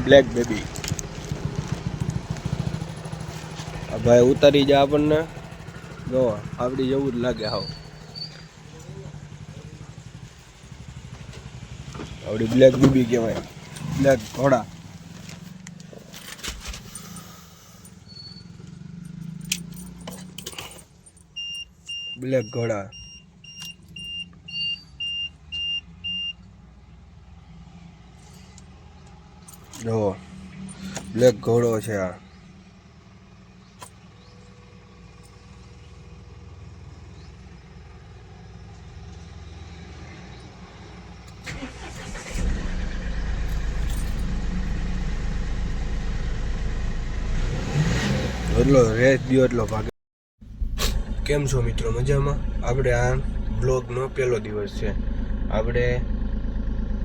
Black baby. આ ભાઈ ઉતારી જાય આપણને, જો આવડી જેવું જ લાગે. હાવ આવડી બ્લેક બેબી કહેવાય. બ્લેક ઘોડા. બ્લેક ઘોડા. જો બ્લેક ઘોડો છે આ. એટલો રેસ દો એટલો ભાગે. કેમ છો મિત્રો, મજામાં? આપણે આ બ્લોગનો પહેલો દિવસ છે. આપણે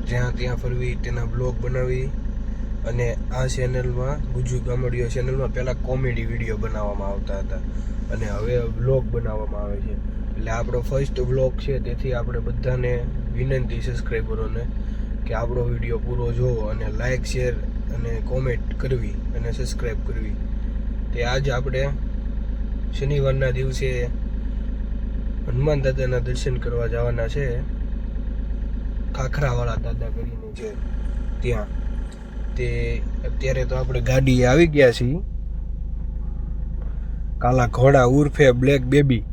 જ્યાં ત્યાં ફરવી તેના બ્લોગ બનાવી અને આ ચેનલમાં ગુજ્જુ ગામડિયો ચેનલમાં પહેલાં કોમેડી વિડીયો બનાવવામાં આવતા હતા અને હવે બ્લોગ બનાવવામાં આવે છે. એટલે આપણો ફર્સ્ટ બ્લોગ છે, તેથી આપણે બધાને વિનંતી સબસ્ક્રાઈબરોને કે આપણો વિડીયો પૂરો જોવો અને લાઇક શેર અને કોમેન્ટ કરવી અને સબસ્ક્રાઈબ કરવી. તે આજ આપણે શનિવારના દિવસે હનુમાન દાદાના દર્શન કરવા જવાના છે. ખાખરાવાળા દાદા કરીને છે ત્યાં. તે અત્યારે તો આપણે ગાડી આવી ગયા છીએ. કાલા ઘોડા ઉર્ફે બ્લેક બેબી.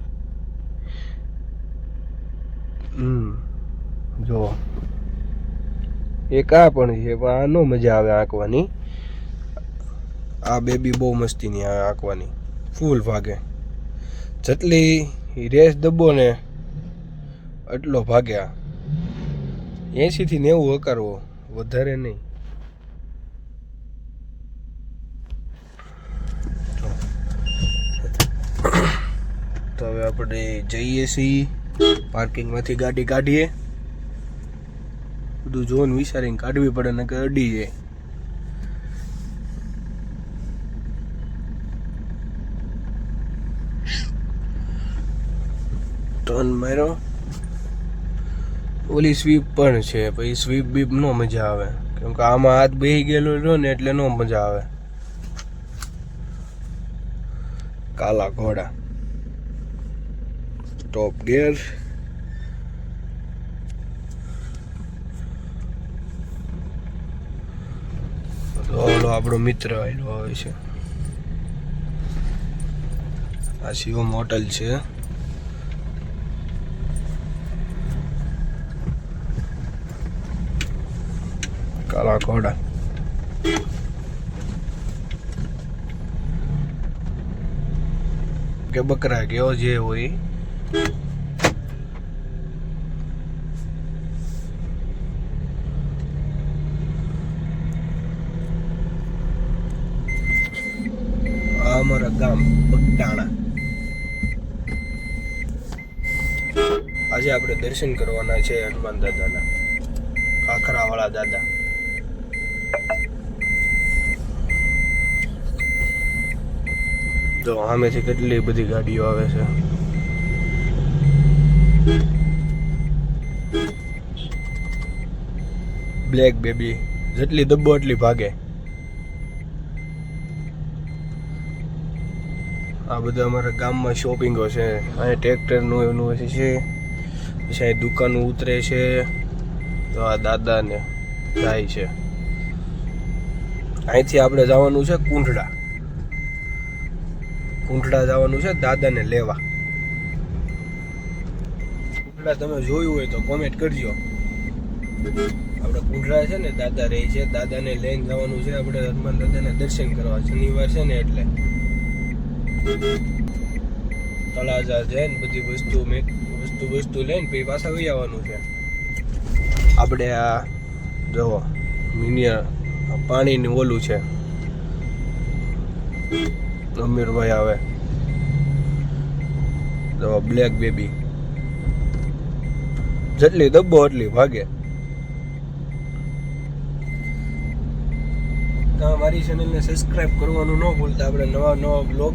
જો એક આ પણ છે, પણ આ નો મજા આવે આંકવાની. આ બેબી બહુ મસ્તીની આવે આંકવાની, ફૂલ ભાગે. જેટલી રેસ દબો ને એટલો ભાગ્યા. 80 થી 90 હકારવો, વધારે નહીં. તો હવે આપણે જઈએ છીએ. પાર્કિંગમાંથી ગાડી કાઢીએ. બધું જોઈને વિચારીને કાઢવી પડે ને કે અડી જાય. ટર્ન માર્યો. ઓલી સ્વીપ પણ છે, પછી સ્વીપ બીપ નો મજા આવે, કેમ કે આમાં હાથ બેસી ગયેલો રહ્યો ને એટલે નો મજા આવે. કાલા ઘોડા. ટોપ ગિયર. ઓલો આપણો મિત્ર આવેલો આવે છે. આ શિવમ હોટલ છે. કાલા ઘોડા. કે બકરા કેવો જે હોય. આ અમારા ગામ બગટાણા. આજે આપણે દર્શન કરવાના છે હનુમાન દાદાના. ખાખરાવાળા દાદા. જો સામેથી કેટલી બધી ગાડીઓ આવે છે. બ્લેક બેબી જેટલી દબ્બો એટલી ભાગે. આ બધા અમારા ગામમાં શોપિંગો છે. અહીં ટ્રેક્ટરનું એનું છે. પછી અહીં દુકાનો ઉતરે છે. તો આ દાદાને જાય છે. અહીંથી આપણે જવાનું છે કુંઢડા. કુંઢડા જવાનું છે દાદાને લેવા. કુંઢડા તમે જોયું હોય તો કોમેન્ટ કરજો. આપણે કુંઢડા છે ને દાદા રહે છે, દાદાને લઈને જવાનું છે આપણે હનુમાન દાદાના દર્શન કરવા. શનિવાર છે ને એટલે તળાજા જઈને બધી વસ્તુ લઈને પછી પાછા વહી આવવાનું છે. આપણે આ જો મિનિયર પાણીનું ઓલું છે. અમીરભાઈ આવે. તો બ્લેક બેબી જેટલી દબ્બો એટલી ભાગે. તમે મારી ચેનલને સબસ્ક્રાઇબ કરવાનું ન ભૂલતા. આપણે નવા બ્લોગ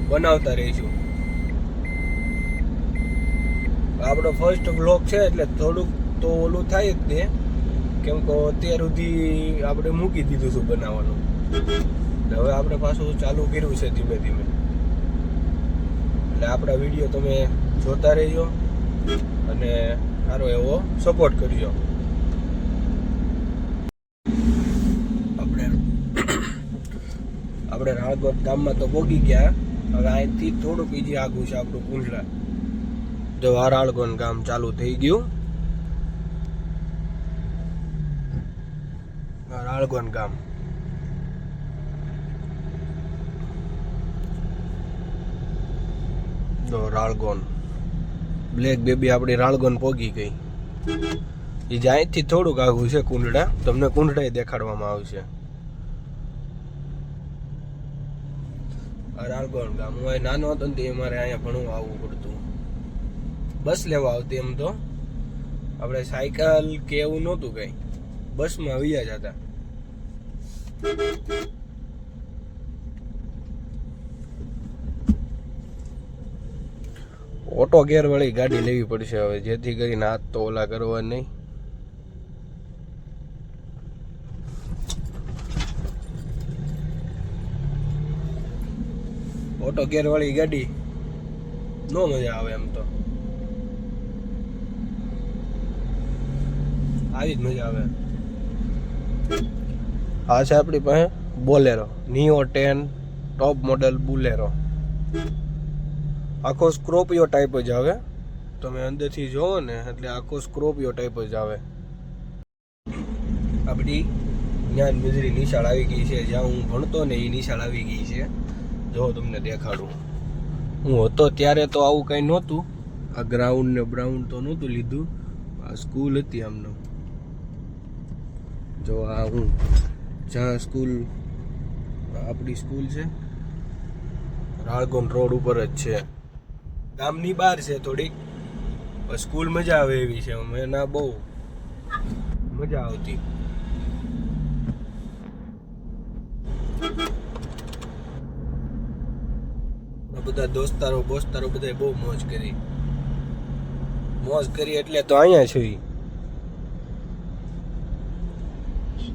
બનાવતા રહીશું. આપણો ફર્સ્ટ બ્લોગ છે એટલે થોડુંક તો ઓલું થાય જ તે, કેમ કે અત્યાર સુધી આપણે મૂકી દીધું હતું બનાવવાનું. હવે આપણે પાછું ચાલુ કર્યું છે ધીમે ધીમે. એટલે આપણા વિડીયો તમે જોતા રહેજો અને સારો એવો સપોર્ટ કરજો. આપણે રાળગોંડ ગામમાં તો પહોંચી ગયા. હવે અહીંથી થોડુંક બીજી આગું છે આપણું કુંડલા. જો આ રાળગોંડ ગામ ચાલુ થઈ ગયું. રાળગોંડ ગામ જો રાળગોંડ બ્લેક બેબી આપણી રાળગોંડ પોગી ગઈ. એ જ અહીંથી થોડુંક આગું છે કુંડડા. તમને કુંડડા દેખાડવામાં આવશે. રાળગોંડ ગામ હું નાનો હતો ને અમારે અહીંયા ભણવા આવવું પડતું. બસ લેવા આવતી. એમ તો આપણે સાયકલ કે એવું નહોતું કઈ, બસમાં વૈયા જતા. ઓટો ગેર વાળી ગાડી લેવી પડશે હવે, જેથી કરીને હાથ તો ઓલા કરવા નહીં. ઓટો ગેર વાળી ગાડી નો મજા આવે. એમ તો આવી જ મજા આવે. આ છે આપણી પાસે બોલેરો, નિયો 10 ટોપ મોડેલ બોલેરો. આખો સ્કોર્પિયો ટાઈપ જ આવે. તમે અંદરથી જોવો ને એટલે આખો સ્કોર્પિયો ટાઈપ જ આવે. આપણી જ્ઞાન મિજરી નિશાળ આવી ગઈ છે. જ્યાં હું ભણતો ને એ નિશાળ આવી ગઈ છે. જો તમને દેખાડું. હું હતો ત્યારે તો આવું કંઈ નહોતું. આ ગ્રાઉન્ડ ને બ્રાઉન્ડ તો નહોતું લીધું. આ સ્કૂલ હતી આમનો. જો આ હું જ્યાં સ્કૂલ, આપણી સ્કૂલ છે રાળગોંડ રોડ ઉપર જ છે. ગામની બહાર છે થોડીક. સ્કૂલ મજા આવે એવી છે. અમે ના બહુ મજા આવતી. બધા દોસ્તારો બોસ્તારો બધા બહુ મોજ કરી એટલે તો અહીંયા છે.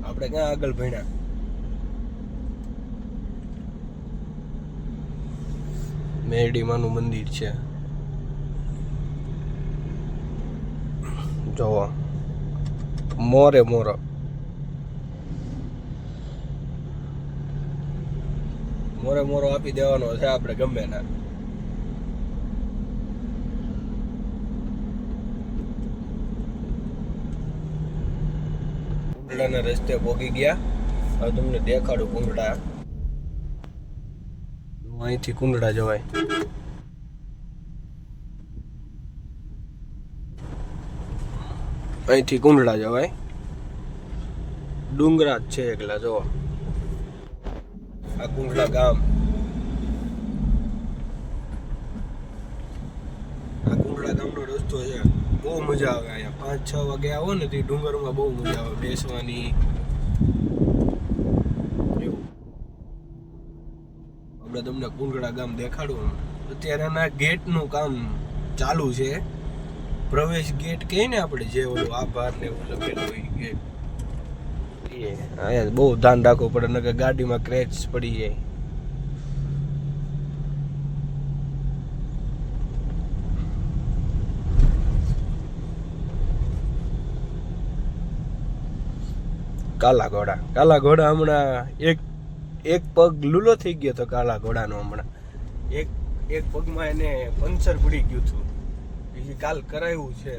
આપણે ક્યાં આગળ ભણ્યા. મેરડીમાનું મંદિર છે. જોવો મોરે મોરો. મોરે મોરો આપી દેવાનો છે આપણે ગમે ના. કુંડલાના રસ્તે પોગી ગયા. હવે તમને દેખાડું કુંડલા. અહીંથી કુંડલા જવાય. અહીંથી કુંડલા જવાય. ડુંગરા જ છે એકલા. જો આ કુંડલા ગામ. આ કુંડલા ગામનો રસ્તો છે. બહુ મજા આવે અહીંયા. 5-6 વાગે આવો ને તે ડુંગરમાં બહુ મજા આવે બેસવાની. એવું આપણે તમને કુંડલા ગામ દેખાડું. અત્યારે આના ગેટનું કામ ચાલુ છે. પ્રવેશ ગેટ કહે ને આપણે, જે ઓલું આભાર ને એવું લખેલું હોય ગેટ. અહીંયા બહુ ધ્યાન રાખવું પડે નકર ગાડીમાં ક્રેચ પડી જાય. કાલા ઘોડા હમણાં એક પગ લૂલો થઈ ગયો હતો. કાલા ઘોડાનો હમણાં એક પગમાં એને પંચર પડી ગયું હતું. બીજી કાલ કરાયું છે.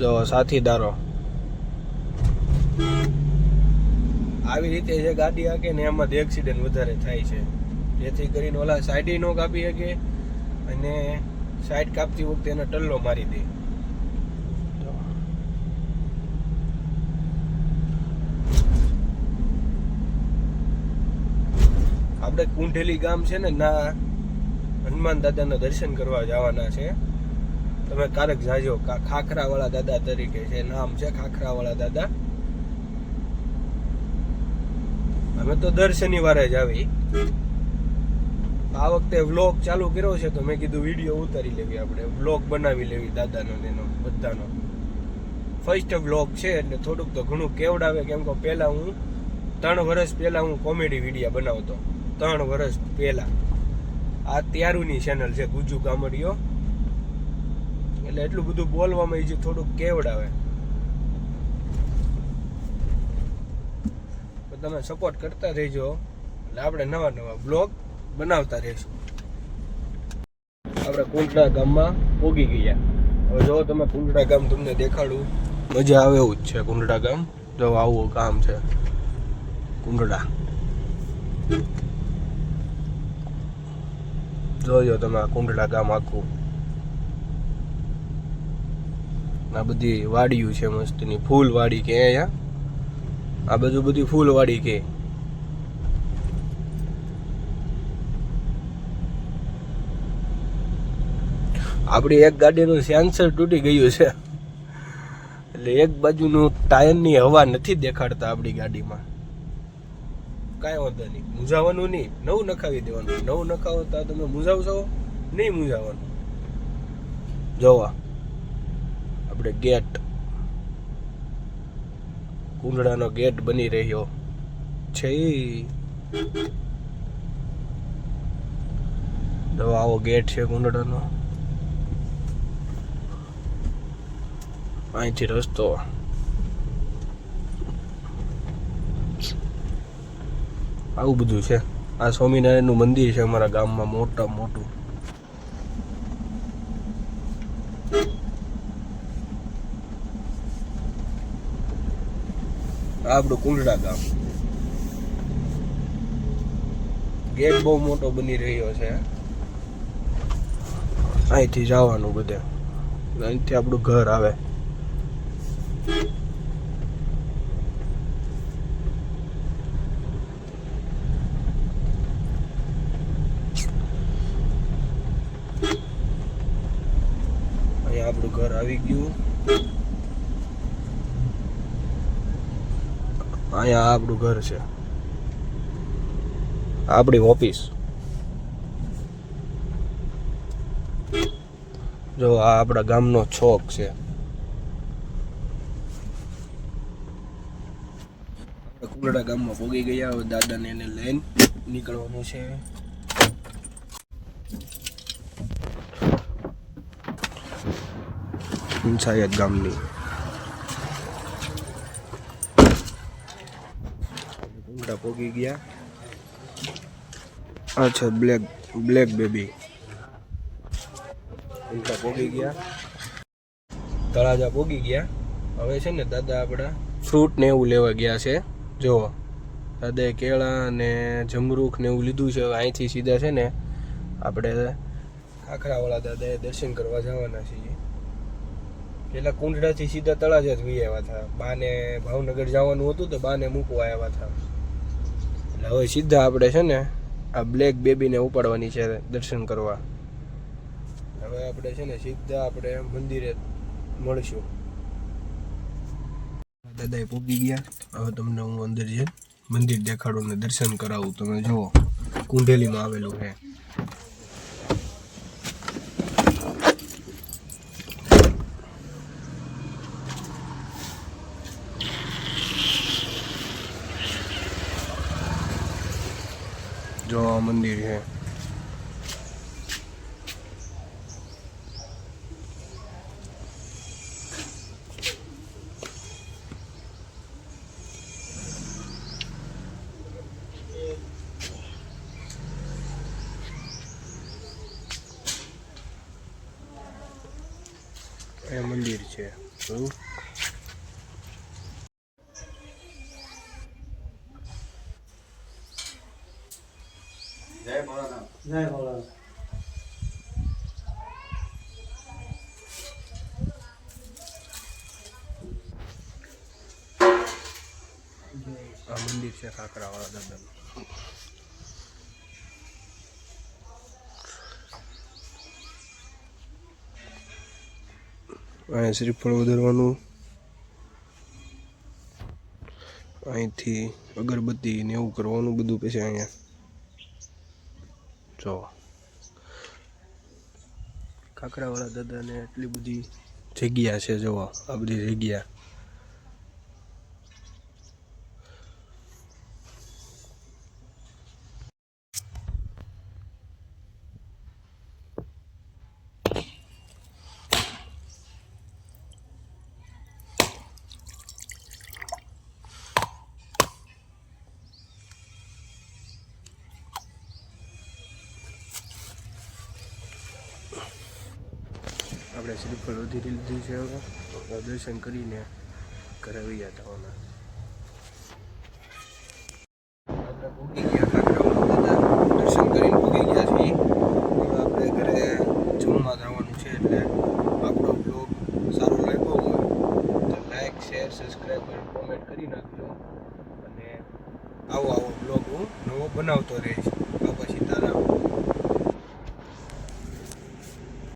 જો સાથીદારો આવી રીતે જે ગાડી હાકે ને એમાં એક્સિડન્ટ વધારે થાય છે. જેથી કરીને ઓલા સાઈડ નો કાપી શકે અને સાઈડ કાપતી વખતે એને ટલ્લો મારી દે. આપણે કુંઢેલી ગામ છે ને ના હનુમાન દાદાના દર્શન કરવા જવાના છે. તમે કારક જાજો. ખાખરાવાળા દાદા તરીકે છે નામ છે, ખાખરાવાળા દાદા. અમે તો દર શનિવારે જ આવી. આ વખતે વ્લોગ ચાલુ કર્યો છે તો મેં કીધું વિડીયો ઉતારી લેવી, આપણે વ્લોગ બનાવી લેવી દાદાનો ને એનો બધાનો. ફર્સ્ટ વ્લોગ છે એટલે થોડુંક તો ઘણું કેવડાવે, કેમ કે પહેલાં હું 3 વર્ષ પહેલાં હું કોમેડી વિડીયો બનાવતો. 3 વર્ષ પહેલાં. આ ત્યારુની ચેનલ છે ગુજુ ગામડીઓ, એટલે એટલું બધું બોલવામાં જે થોડુંક કેવડાવે. તો તમે સપોર્ટ કરતા રહેજો, એટલે આપણે નવા નવા બ્લોગ બનાવતા રહીશું. આપણે કુંડળા ગામમાં પોગી ગયા. હવે જો તમે કુંડળા ગામ તમને દેખાડું, મજા આવે એવું જ છે કુંડળા ગામ. જો આવું ગામ છે કુંડળા. જોજો તમે આ કુંડળા ગામ આખું. આ બધી વાડીઓ છે મસ્તની, ફૂલ વાડી કે અહીંયા. આ બાજુ બધી ફૂલ વાડી કે. આપણી એક ગાડીનું સેન્સર તૂટી ગયું છે, એટલે એક બાજુનું ટાયરની હવા નથી દેખાડતા આપણી ગાડીમાં. કાંઈ વાંધો નહીં, મૂંઝાવાનું નહીં, નવું નખાવી દેવાનું. નવું નખાવો તો તમે મૂંઝાવશો નહીં, મૂંઝાવાનું. જોવા આપણે ગેટ, કુંડળાનો ગેટ બની રહ્યો છે. જો આવો ગેટ છે કુંડળાનો. અહીંથી રસ્તો. આવું બધું છે. આ સ્વામિનારાયણનું મંદિર છે અમારા ગામમાં મોટા મોટું. આ આપણું કુંડળા ગામ. ગેટ બહુ મોટો બની રહ્યો છે. અહીંથી જવાનું બધે. અહીંથી આપણું ઘર આવે. અહીંયા આપણું ઘર આવી ગયું. અહીંયા આપણું ઘર છે, આપણી ઓફિસ. જો આ આપણા ગામનો ચોક છે. કુંડળા ગામમાં પોગી ગયા. હવે દાદાને એને લઈને નીકળવાનું છે. પંચાયત ગામની કુંડળા પોગી ગયા. અચ્છા, બ્લેક બેબી કુંડળા પોગી ગયા. તળાજા પોગી ગયા. હવે છે ને દાદા આપણા ફ્રૂટ ને એવું લેવા ગયા છે. જો દાદાએ કેળા ને જમરૂખ ને એવું લીધું છે. અહીંથી સીધા છે ને આપણે ખાખરાવાળા દાદાએ દર્શન કરવા જવાના છીએ. પેલા કુંડળાથી સીધા તળાજા જ વી આવ્યા હતા. બાને ભાવનગર જવાનું હતું તો બાને મૂકવા આવ્યા હતા. એટલે હવે સીધા આપણે છે ને આ બ્લેક બેબીને ઉપાડવાની છે દર્શન કરવા. હવે આપણે છે ને સીધા આપણે મંદિરે મળશું. દાદાએ પૂગી ગયા. હવે તમને હું અંદર જે મંદિર દેખાડું ને દર્શન કરાવું. તમે જુઓ કુંડેલીમાં આવેલું છે. જો આ મંદિર છે. એ મંદિર છે. જય ભોળાનાથ. જય ભોળાનાથ. આ મંદિર છે ખાખરાવાળા દાદાનું. અહીંયા શ્રીફળ વધારવાનું. અહીંથી અગરબત્તી ને એવું કરવાનું બધું પછી અહીંયા જો કાકરાવાળા દાદાને એટલી બધી જગ્યા છે, જોવો આ બધી જગ્યા. આપણે શ્રીફળ વધી લીધું છે. હવે દર્શન કરીને ઘરે વૈયા થવાના. આપણે ભૂગી ગયા કાકરાવાળા દાદા દર્શન કરીને ભૂગી ગયા છીએ. હવે આપણે ઘરે જમવા જવાનું છે. એટલે આપણો બ્લોગ સારો લાગ્યો હોય તો લાઈક, શેર, સબસ્ક્રાઈબ અને કોમેન્ટ કરી નાખજો. અને આવો બ્લોગ હું નવો બનાવતો રહીશ.